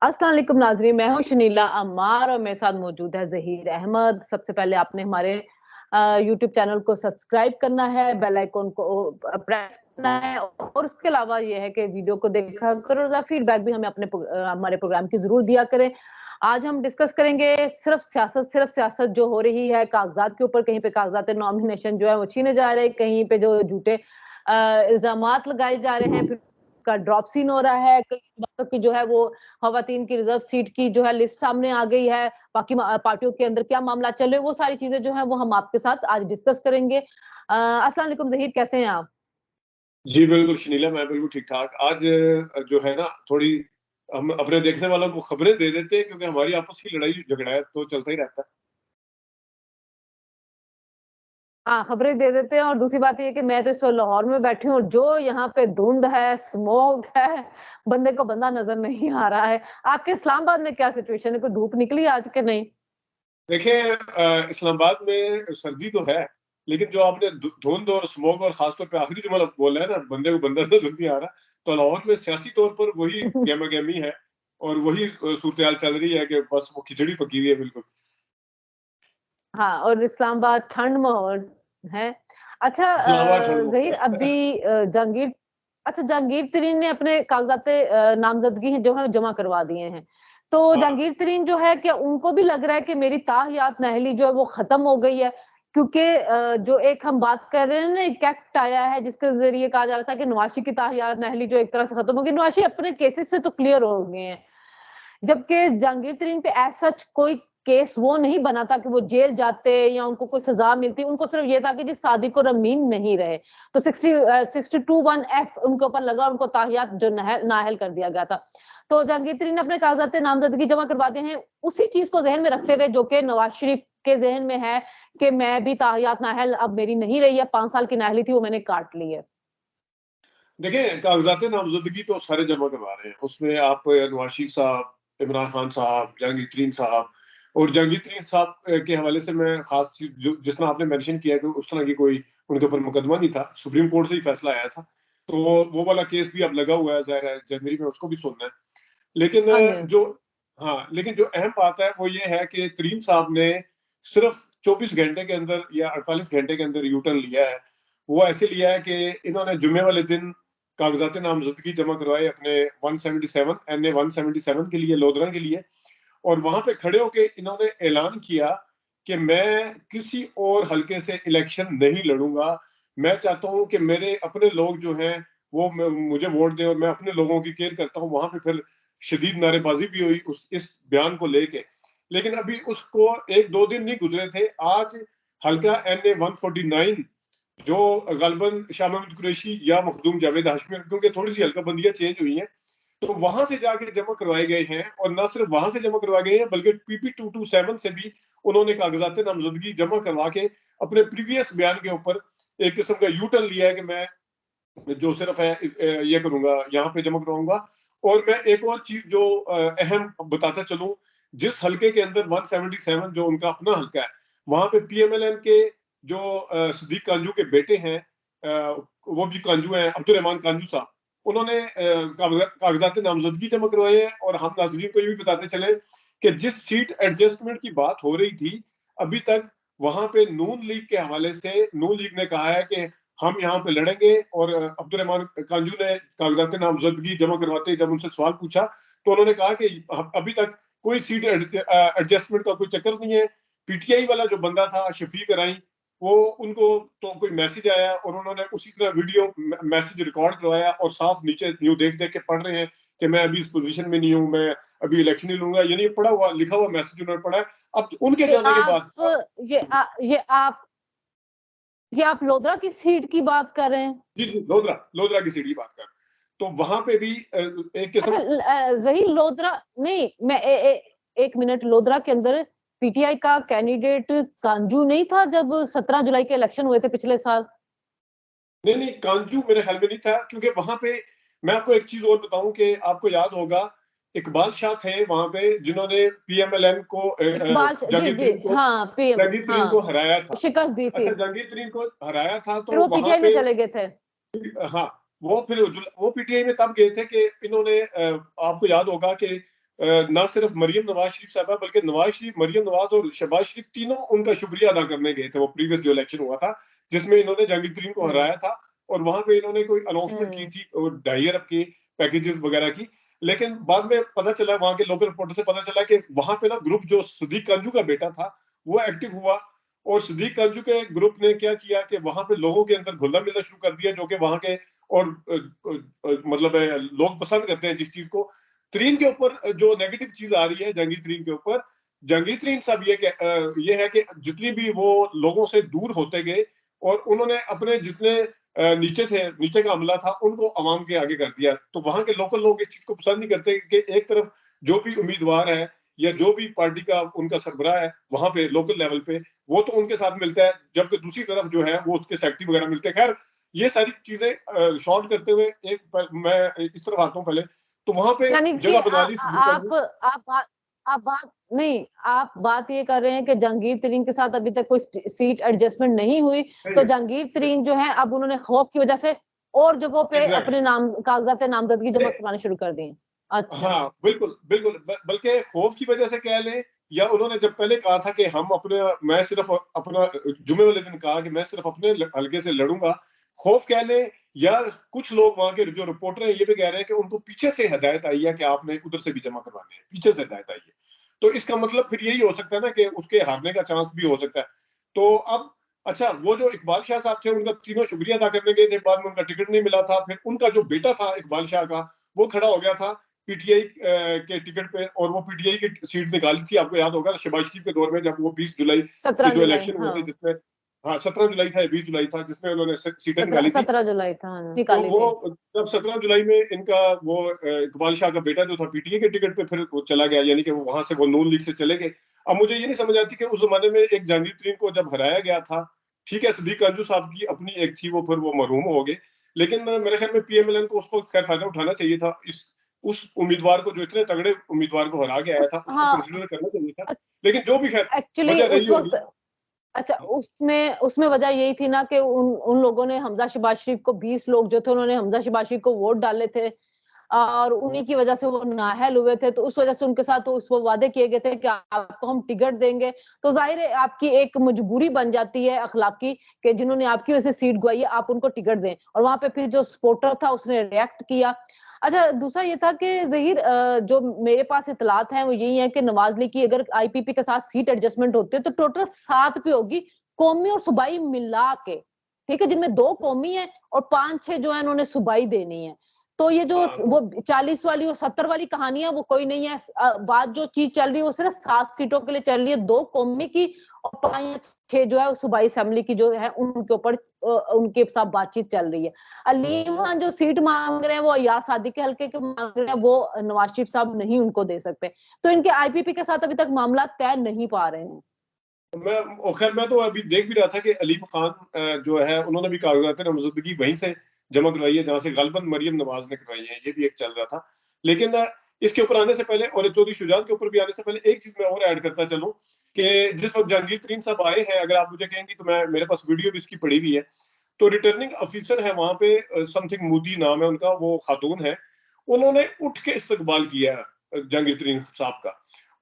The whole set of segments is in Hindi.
अस्सलाम वालेकुम नाज़रीन, मैं हूँ शनीला अम्मार और मेरे साथ मौजूद है ज़हीर अहमद। सबसे पहले आपने हमारे यूट्यूब चैनल को सब्सक्राइब करना है, बेल आइकन को प्रेस करना है और उसके अलावा ये है कि वीडियो को देखा करो या फीडबैक भी हमें हमारे प्रोग्राम की ज़रूर दिया करें। आज हम डिस्कस करेंगे सिर्फ सियासत जो हो रही है कागज़ात के ऊपर, कहीं पे कागज़ात नॉमिनेशन जो है वो छीने जा रहे हैं, कहीं पे जो झूठे इल्ज़ामात लगाए जा रहे हैं, फिर का ड्रॉप सीन हो रहा है, कई बातों की जो है वो खवातीन की रिजर्व सीट की जो है लिस्ट सामने आ गई है, बाकी पार्टियों के अंदर क्या मामला चल रहे हैं, वो सारी चीज़ें जो हैं वो हम आपके साथ आज डिस्कस करेंगे। अस्सलाम वालेकुम ज़हीर, कैसे हैं आप? जी, बिल्कुल शनीला, मैं बिल्कुल ठीक-ठाक। आज जो है ना थोड़ी हम अपने देखने वालों को खबरें दे देते हैं क्योंकि हमारी आपस की लड़ाई-झगड़ा है तो चलता ही रहता है। हाँ, खबरें दे देते हैं और दूसरी बात ये है कि मैं तो इस वक़्त लाहौर में बैठी हूँ और जो यहाँ पे धुंध है, स्मॉग है, बंदे को बंदा नज़र नहीं आ रहा है। आपके इस्लामाबाद में क्या सिचुएशन है? कोई धूप निकली आज के नहीं? देखिए इस्लामाबाद में सर्दी तो है, लेकिन जो आपने धुंध और स्मॉग और ख़ास तौर पे आखिरी जुमला बोला है ना, बंदे को बंदा नज़र नहीं आ रहा, तो लाहौर में सियासी तौर पर वही गहमा-गहमी है और वही सूरत-ए-हाल चल रही है कि बस वो खिचड़ी पकी हुई है बिल्कुल। हाँ, और इस्लामाबाद ठंड माहौल है। अच्छा इस्लामाबाद ठंड ज़हीर में अभी जहांगीर तरीन ने अपने कागज़ात नामज़दगी हैं जो है जमा करवा दिए हैं। तो हाँ। जहांगीर तरीन जो है क्या उनको भी लग रहा है कि मेरी ताहयात नाअहली जो है वो ख़त्म हो गई है? क्योंकि जो एक हम बात कर रहे हैं ना, एक एक्ट आया है जिसके ज़रिए कहा जा रहा था कि नवाज़ की ताहयात नाअहली जो एक तरह से ख़त्म हो गई। नवाज़ अपने केसेज़ से तो क्लियर हो गए हैं। जबकि जहांगीर तरीन पे एज़ सच कोई केस वो नहीं बना था कि वो जेल जाते या उनको कोई सज़ा मिलती, उनको सिर्फ ये था कि जी सादिक और अमीन नहीं रहे। तो 62(1) एफ उनके ऊपर लगा और उनको ताहियात जो नाअहल कर दिया गया था। तो जहांगीर तरीन ने अपने कागज़ात नामज़दगी जमा करवा दिए हैं, उसी चीज़ को ज़हन में रखते हुए जो कि नवाज़ शरीफ के ज़हन में है कि मैं भी ताहियात नाअहल अब मेरी नहीं रही है, 5 साल की नाअहली थी वो मैंने काट ली है। देखिए, कागज़ात नामज़दगी तो सारे जमा करवा रहे हैं। उसमें आप नवाज़ शरीफ साहब, इमरान खान साहब, जहांगीर तरीन साहब और जहांगीर तरीन साहब के हवाले से मैं ख़ास चीज़ जो जिस तरह आपने मेंशन किया है कि उस तरह की कोई उनके ऊपर मुकदमा नहीं था। सुप्रीम कोर्ट से ही फैसला आया था। तो वो वाला केस भी अब लगा हुआ है, ज़ाहिर है जनवरी में उसको भी सुनना है। लेकिन हाँ जी। लेकिन जो अहम बात है वो ये है कि तरीन साहब ने सिर्फ़ 24 घंटे के अंदर या 48 घंटे के अंदर यू टर्न लिया है। वो ऐसे लिया है कि इन्होंने जुम्मे वाले दिन कागज़ात नामज़दगी जमा करवाए अपने 177 एनए 177 के लिए, लोधरा के लिए और वहाँ पे खड़े होके इन्होंने ऐलान किया कि मैं किसी और हलके से इलेक्शन नहीं लड़ूँगा। मैं चाहता हूँ कि मेरे अपने लोग जो हैं, वो मुझे वोट दें और मैं अपने लोगों की केयर करता हूँ। वहाँ पे फिर शदीद नारेबाज़ी भी हुई उस इस बयान को लेके। लेकिन अभी उसको 1-2 दिन नहीं गुज़रे थे, आज हल्का एनए 149 जो ग़ालिबन शाह महमूद कुरैशी या मखदूम जावेद हाशमी क्योंकि थोड़ी-सी हल्काबंदियाँ चेंज हुई हैं, तो वहाँ से जाके जमा करवाए गए हैं और ना सिर्फ वहाँ से जमा करवाए गए हैं बल्कि पीपी 227 से भी उन्होंने कागज़ात नामज़दगी जमा करवा के अपने प्रीवियस बयान के ऊपर एक किस्म का यू टर्न लिया है कि मैं जो सिर्फ है ये करूँगा, यहाँ पे जमा करवाऊँगा और मैं एक और चीज़ जो अहम बताता चलूँ, जिस हलके के अंदर 177 जो उनका अपना हलका है, वहाँ पे पीएमएलएन के जो सदीक कांजू के बेटे हैं वो भी कांजू हैं, अब्दुल रहमान कांजू साहब, उन्होंने कागज़ात नामज़दगी जमा करवाए हैं और हम नाज़रीन को ये भी बताते चलें कि जिस सीट एडजस्टमेंट की बात हो रही थी, अभी तक वहाँ पे नून लीग के हवाले से नून लीग ने कहा है कि हम यहाँ पे लड़ेंगे और अब्दुल रहमान कांजू ने कागज़ात नामज़दगी जमा करवाते जब उनसे सवाल पूछा, तो उन्होंने कहा कि अभी तक कोई सीट एडजस्टमेंट का कोई चक्कर नहीं है। पीटीआई वाला जो बंदा था शफीक राई, वो उनको तो कोई मैसेज आया और उन्होंने उसी तरह वीडियो मैसेज रिकॉर्ड करवाया और साफ नीचे यूँ देख-देख के पढ़ रहे हैं कि मैं अभी इस पोज़ीशन में नहीं हूँ, मैं अभी इलेक्शन नहीं लड़ूँगा, यानी पढ़ा हुआ लिखा हुआ मैसेज उन्होंने पढ़ा है। अब उनके ये जाने के आप बाद ये ये आप लोधरा की सीट की बात कर रहे हैं? जी, जी, लोधरा की सीट की बात कर रहा हूँ। तो वहाँ पे भी एक अच्छा किस्म ज़हीर लोधरा नहीं मैं ए, ए, 1 मिनट लोधरा के अंदर पीटीआई का कैंडिडेट कांजू नहीं था जब 17 जुलाई के इलेक्शन हुए थे पिछले साल? नहीं, नहीं, कांजू मेरे ख़्याल में नहीं था क्योंकि वहाँ पे मैं आपको एक चीज़ और बताऊँ कि आपको याद होगा, इकबाल शाह थे वहाँ पे जिन्होंने पीएमएलएन को इकबाल जी, जी, हाँ, पीएम जहांगीर तरीन को हाँ, हराया था। शिकस्त दी थी। अच्छा जहांगीर तरीन को हराया था फिर तो वो वहाँ पीटीआई में पे चले गए थे। हाँ, वो पीटीआई में तब गए थे कि इन्होंने आपको याद होगा कि ना सिर्फ मरियम नवाज शरीफ साहबा बल्कि नवाज शरीफ, मरियम नवाज और शहबाज शरीफ तीनों उनका शुक्रिया अदा करने गए थे वो प्रीवियस जो इलेक्शन हुआ था, जिसमें इन्होंने जहांगीर तरीन को हराया था। और वहां पे इन्होंने कोई अनाउंसमेंट की थी 2.5 अरब की पैकेजेस वगैरह की। लेकिन बाद में पता चला, वहां के लोकल रिपोर्टर से पता चला कि वहां पे ना ग्रुप जो सदीक कांजू का बेटा था वो एक्टिव हुआ, और सदीक कांजू के ग्रुप ने क्या किया कि वहां पे लोगों के अंदर घुलना मिलना शुरू कर दिया, जो कि वहां के और मतलब लोग पसंद करते हैं जिस चीज को। तरीन के ऊपर जो नेगेटिव चीज आ रही है जहांगीर तरीन के ऊपर, जहांगीर तरीन साहब ये है कि जितनी भी वो लोगों से दूर होते गए और उन्होंने अपने जितने नीचे थे, नीचे का अमला था, उनको अवाम के आगे कर दिया। तो वहां के लोकल लोग इस चीज को पसंद नहीं करते कि एक तरफ जो भी उम्मीदवार है या जो भी पार्टी का उनका सरबराह है वहां पे लोकल लेवल पे, वो तो उनके साथ मिलता है, जबकि दूसरी तरफ जो है वो उसके सेक्रेटरी वगैरह मिलते हैं। खैर ये सारी चीजें शॉर्ट करते हुए मैं इस तरफ आता हूँ पहले। तो वहां पे यानी कि जगह बना ली आप बात ये कर रहे हैं कि जहांगीर तरीन के साथ अभी तक कोई सीट एडजस्टमेंट नहीं हुई, तो जहांगीर तरीन जो है अब उन्होंने खौफ की वजह से और जगहों पे अपने नाम कागजात नामजदगी जमा करवाने शुरू कर दिए। अच्छा, हाँ बिल्कुल बिल्कुल, बल्कि खौफ की वजह से कह लें, या उन्होंने जब पहले कहा था कि मैं सिर्फ अपना जुमे वाले दिन कहा कि मैं सिर्फ अपने हल्के से लड़ूंगा, खौफ कह लें, या कुछ लोग वहां के जो रिपोर्टर हैं ये भी कह रहे हैं कि उनको पीछे से हिदायत आई है कि आपने उधर से भी जमा करवाने हैं, पीछे से हिदायत आई है। तो इसका मतलब फिर यही हो सकता है ना कि उसके हारने का चांस भी हो सकता है। तो अब अच्छा, वो जो इकबाल शाह साहब थे उनका तीनों शुक्रिया अदा करने गए थे, बाद में उनका टिकट नहीं मिला था। फिर उनका जो बेटा था इकबाल शाह का, वो खड़ा हो गया था पीटीआई के टिकट पे, और वो पीटीआई की सीट निकाली थी। आपको याद होगा शहबाज शरीफ के दौर में, जब वो 20 जुलाई के 17 जो जुलाई, इलेक्शन हुए थे, हाँ जिसमें 17 जुलाई था या 20 जुलाई था, जिसमें उन्होंने सीटें निकाली थी। 17 जुलाई था, तो निकाली वो थी। जब 17 जुलाई में इनका वो इकबाल शाह का बेटा जो था पीटीए के टिकट पे फिर वो चला गया, यानी कि वो वहां से वो नून लीग से चले गए। अब मुझे ये नहीं समझ आती कि उस जमाने में एक जहांगीर तरीन को जब हराया गया था, ठीक है सदीक कांजू साहब की अपनी एक थी, वो फिर वो मरहूम हो गए, लेकिन मेरे ख्याल में पीएमएलएन को उसको खैर फायदा उठाना चाहिए था। इस उस उम्मीदवार को, जो इतने तगड़े उम्मीदवार को हरा के आया था, उसको हाँ, कंसिडर करना चाहिए था। लेकिन जो भी खैर एक्चुअली वजह रही उस होगी। वक्त, अच्छा, उसमें उसमें वजह यही थी ना कि उन उन लोगों ने हमजा शहबाज शरीफ को, 20 लोग जो थे उन्होंने हमजा शहबाज शरीफ को वोट डाले थे, और उन्हीं की वजह से वो नाअहल हुए थे। तो उस वजह से उनके साथ तो उस वो वादे किए गए थे कि आपको हम टिकट देंगे। तो जाहिर है आपकी एक मजबूरी बन जाती है अखलाकी, कि जिन्होंने आपकी वजह से सीट गवाई है आप उनको टिकट दें। और वहां पे फिर जो सपोर्टर था उसने रिएक्ट किया। अच्छा, दूसरा ये था कि जहीर, जो मेरे पास इतलात हैं वो यही है कि नवाज लीग की अगर आईपीपी के साथ सीट एडजस्टमेंट होती है तो टोटल 7 पे होगी, कौमी और सूबाई मिला के, ठीक है, जिनमें 2 कौमी है और 5-6 जो है उन्होंने सूबाई देनी है। तो ये जो वो 40 वाली और 70 वाली कहानियां वो कोई नहीं है। बात जो चीज चल रही है वो सिर्फ 7 सीटों के लिए चल रही है, 2 कौमी की और 5-6 जो है सूबाई असेंबली की जो है उनके ऊपर उनके साथ बातचीत चल रही है। अलीम खान जो सीट मांग रहे हैं वो अयाज सादी के हल्के के मांग रहे हैं, वो नवाज शरीफ साहब नहीं उनको दे सकते। तो इनके आईपीपी के साथ अभी तक मामला तय नहीं पा रहे हैं। मैं तो अभी देख भी रहा था कि अलीम खान जो है उन्होंने भी कागजात नामजदगी वहीं से जमा करवाई है जहां से गलबन मरियम नवाज ने करवाई है, ये भी एक चल रहा था। लेकिन इसके ऊपर आने से पहले, और चौधरी शुजात के ऊपर भी आने से पहले, एक चीज मैं और ऐड करता चलूं कि जिस वक्त जहांगीर तरीन साहब आए हैं, अगर आप मुझे कहेंगी तो मैं, मेरे पास वीडियो भी इसकी पड़ी हुई है। तो रिटर्निंग ऑफिसर है वहां पे, समथिंग मोदी नाम है उनका, वो खातून है, उन्होंने उठ के इस्तकबाल किया जहांगीर तरीन साहब का,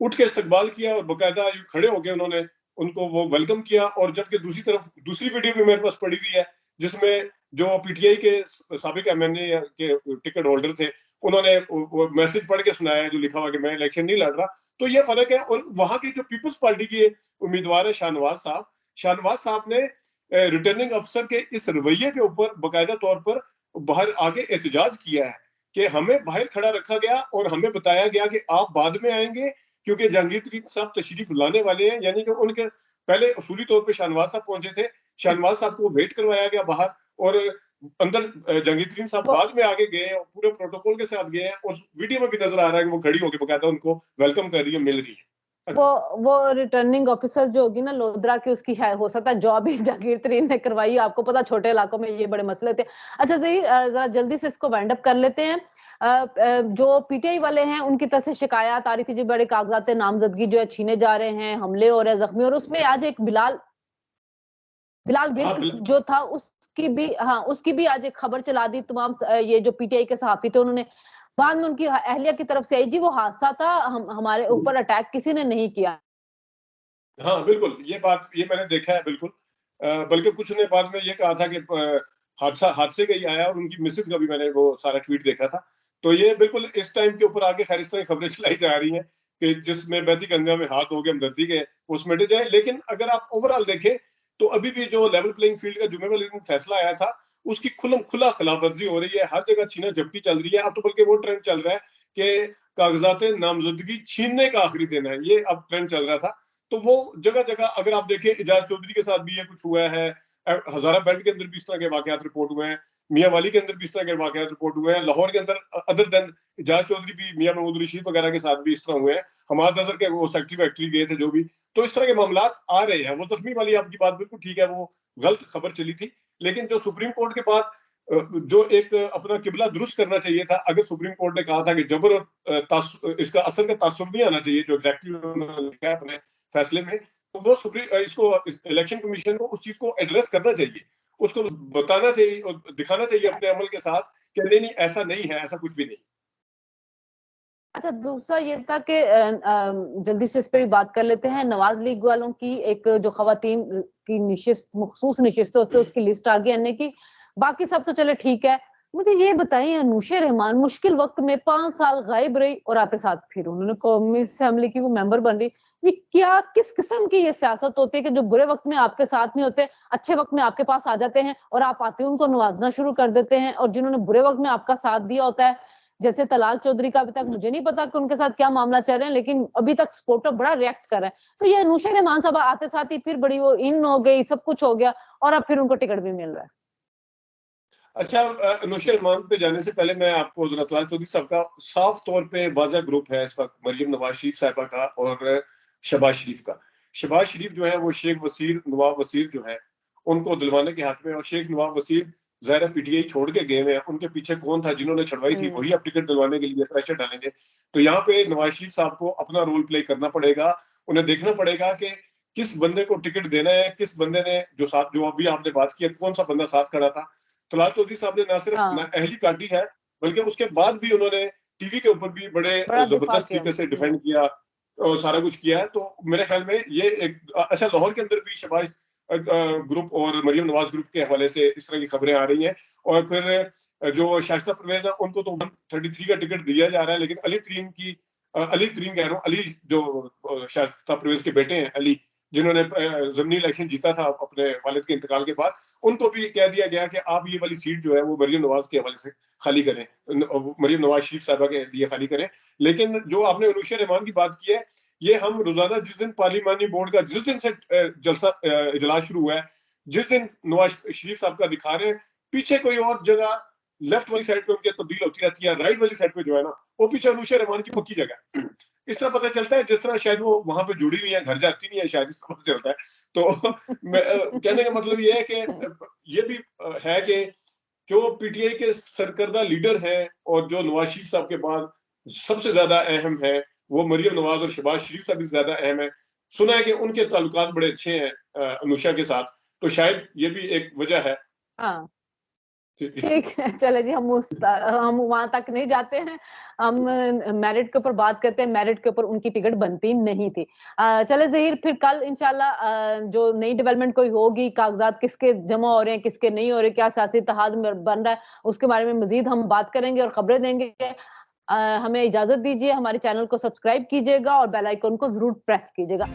उठ के इस्तकबाल किया और बाकायदा खड़े होकर उन्होंने उनको वो वेलकम किया। और जबकि दूसरी तरफ दूसरी वीडियो भी मेरे पास पड़ी हुई है, जिसमें जो पीटीआई के साबिक एमएनए के टिकट होल्डर थे, उन्होंने वो मैसेज पढ़ के सुनाया जो लिखा हुआ कि मैं इलेक्शन नहीं लड़ रहा। तो ये फर्क है। और वहां की जो पीपल्स पार्टी के उम्मीदवार है शाहनवाज साहब ने रिटर्निंग अफसर के इस रवैये के ऊपर बाकायदा तौर पर बाहर आके एहतजाज किया है कि हमें बाहर खड़ा रखा गया और हमें बताया गया कि आप बाद में आएंगे, क्योंकि जहांगीर तरीन साहब तशरीफ लाने वाले हैं। यानी कि उनके पहले उसूली तौर पे शाहनवाज साहब पहुंचे थे, शाहनवाज साहब को वेट करवाया गया बाहर, और अंदर जहांगीर तरीन साहब बाद में आगे गए और पूरे प्रोटोकॉल के साथ गए हैं। और वीडियो में भी नजर आ रहा है कि वो खड़ी होकर बकायदा उनको वेलकम कर रही है, मिल रही है। वो रिटर्निंग ऑफिसर जो होगी ना लोधरा की, उसकी शायद हो सकता है जॉब ही जहांगीर तरीन ने करवाई। आपको पता छोटे इलाकों में ये बड़े मसले थे। अच्छा जहीर, जरा जल्दी से इसको वाइंड अप कर लेते हैं। जो पीटीआई वाले हैं उनकी तरफ से शिकायत आ रही थी जी, बड़े कागजात नामजदगी जो है छीने जा रहे हैं, हमले हो रहे हैं, जख्मी। और उसमें आज एक बिलाल बिलाल हाँ विर्क जो था उसकी भी, हाँ, उसकी भी आज एक खबर चला दी। तमाम ये जो पीटीआई के सहाफी थे उन्होंने बाद में उनकी अहलिया की तरफ से आई जी वो हादसा था, हमारे ऊपर अटैक किसी ने नहीं किया। हाँ, बिल्कुल, ये मैंने देखा है बिल्कुल। बल्कि कुछ ने बाद में ये कहा था कि हादसे का ही आया और उनकी मिसेज़ का भी मैंने वो सारा ट्वीट देखा था। तो ये बिल्कुल इस टाइम के ऊपर आगे खैर इस तरह की खबरें चलाई जा रही हैं कि जिसमें बहती गंगा में हाथ धो के हमदर्दी के वो सिमट जाए। लेकिन अगर आप ओवरऑल देखें, तो अभी भी जो लेवल प्लेइंग फील्ड का जुमे वाले दिन फैसला आया था, उसकी खुला खिलाफवर्जी हो रही है, हर जगह छीना-झपटी चल रही है। अब तो बल्कि वो ट्रेंड चल रहा है कि कागज़ात नामज़दगी छीनने का आखिरी दिन है, ये अब ट्रेंड चल रहा था। तो वो जगह-जगह अगर आप देखें एजाज चौधरी के साथ भी ये कुछ हुआ है, हज़ारा बेल्ट के अंदर भी इस तरह के वाकयात रिपोर्ट हुए हैं, मियां वाली के अंदर भी इस तरह के वाकयात रिपोर्ट हुए हैं, लाहौर के अंदर अदर देन एजाज चौधरी भी मियां महमूद रशीद वगैरह के साथ भी इस तरह हुए हैं, हमाद नजर के वो सेक्रेटरी वैक्ट्री गए थे जो भी। तो इस तरह के मामला आ रहे हैं। वो तस्मीर वाली आपकी बात बिल्कुल ठीक है, वो गलत खबर चली थी। लेकिन जो सुप्रीम कोर्ट के बाद जो एक अपना किबला दुरुस्त करना चाहिए था, अगर सुप्रीम कोर्ट ने कहा था कि जबर और इसका असर का तासुर नहीं आना चाहिए, जो एग्जैक्टली उन्होंने लिखा है अपने फैसले में, तो वो इसको इलेक्शन कमीशन को उस चीज को एड्रेस करना चाहिए, उसको बताना चाहिए और दिखाना चाहिए अपने अमल के साथ कि नहीं नहीं ऐसा नहीं है, ऐसा कुछ भी नहीं। अच्छा, दूसरा ये था कि जल्दी से इस पे भी बात कर लेते हैं। नवाज़ लीग वालों की एक जो ख़वातीन की मख़सूस नशिस्तें होती है, उसकी लिस्ट आ गई अन्य की। बाकी सब तो चलो ठीक है। मुझे ये बताइए, अनूशा रहमान मुश्किल वक़्त में 5 साल गायब रही और आते साथ फिर उन्होंने कौमी असेंबली की वो मेंबर बन रही। ये क्या किस किस्म की ये सियासत होती है कि जो बुरे वक़्त में आपके साथ नहीं होते, अच्छे वक़्त में आपके पास आ जाते हैं और आप आते ही उनको नवाज़ना शुरू कर देते हैं, और जिन्होंने बुरे वक़्त में आपका साथ दिया होता है, जैसे तलाल चौधरी का अभी तक मुझे नहीं पता कि उनके साथ क्या मामला चल रहे हैं, लेकिन अभी तक सपोर्टर बड़ा रिएक्ट कर रहा है। तो ये अनुशा रहमान साहब आते साथ ही फिर बड़ी वो इन हो गई, सब कुछ हो गया और अब फिर उनको टिकट भी मिल रहा है। अच्छा, अनुशा रहमान पे जाने से पहले मैं आपको जरा तलाल चौधरी साहब का साफ तौर पे वाज़ह ग्रुप है इस वक्त मरियम नवाज शरीफ साहिबा का और शहबाज शरीफ का। शहबाज शरीफ जो है वो शेख वसीर नवाब वसीर जो है उनको दिलवाने के हक में, और शेख नवाब वसीर ज़ाहिर है पीटीआई छोड़ के गए हुए हैं, उनके पीछे कौन था जिन्होंने छड़वाई थी, हुँ। वही अब टिकट दिलवाने के लिए प्रेशर डालेंगे। तो यहाँ पे नवाज शरीफ साहब को अपना रोल प्ले करना पड़ेगा, उन्हें देखना पड़ेगा कि किस बंदे को टिकट देना है, किस बंदे ने जो अभी आपने बात की है, कौन सा बंदा साथ खड़ा था। तलाल चौधरी साहब ने ना सिर्फ हाँ, अहली काटी है, बल्कि उसके बाद भी उन्होंने टीवी के ऊपर भी बड़े बड़ा दिफा जबरदस्त किया। तरीके से हुँ। डिफेंड किया और सारा कुछ किया है। तो मेरे ख्याल में ये एक अच्छा, लाहौर के अंदर भी शहबाज ग्रुप और मरियम नवाज ग्रुप के हवाले से इस तरह की खबरें आ रही हैं। और फिर जो शाइस्ता परवेज है उनको तो 133 का टिकट दिया जा रहा है, लेकिन अली तरीन कह रहा हूँ, अली जो शाइस्ता परवेज के बेटे हैं, अली जिन्होंने ज़मीनी इलेक्शन जीता था अपने वालिद के इंतकाल के बाद, उनको भी कह दिया गया कि आप ये वाली सीट जो है वो मरियम नवाज के हवाले से खाली करें, मरियम नवाज शरीफ साहबा के लिए खाली करें। लेकिन जो आपने अनुशा रहमान की बात की है, ये हम रोजाना जिस दिन पार्लिमानी बोर्ड का जिस दिन से जलसा इजलास शुरू हुआ है, जिस दिन नवाज शरीफ साहब का दिखा रहे हैं, पीछे कोई और जगह लेफ्ट वाली साइड पे उनकी तब्दील होती रहती है, राइट वाली साइड पे जो है ना वो पीछे अनुशा रहमान की पक्की जगह है। इस तरह पता चलता है जिस तरह शायद वो वहां पे जुड़ी हुई है, घर जाती नहीं है, शायद इस तरह पता चलता है। तो कहने का मतलब ये है कि ये भी है कि जो पीटीआई के सरकर्दा लीडर हैं और जो नवाज शरीफ साहब के बाद सबसे ज्यादा अहम है, वो मरियम नवाज और शहबाज शरीफ साहब भी ज्यादा अहम है। सुना है कि उनके ताल्लुकात बड़े अच्छे हैं अनुषा के साथ, तो शायद ये भी एक वजह है। हाँ। जी। ठीक है, चले जी, हम वहाँ तक नहीं जाते हैं। हम मेरिट के ऊपर बात करते हैं, मेरिट के ऊपर उनकी टिकट बनती नहीं थी। चले ज़हीर, फिर कल इंशाल्लाह जो नई डेवलपमेंट कोई होगी, कागज़ात किसके जमा हो रहे हैं, किसके नहीं हो रहे, क्या सियासी इत्तेहाद में बन रहा है, उसके बारे में मज़ीद हम बात करेंगे और खबरें देंगे। हमें इजाज़त दीजिए, हमारे चैनल को सब्सक्राइब कीजिएगा और बेल आइकन को ज़रूर प्रेस कीजिएगा।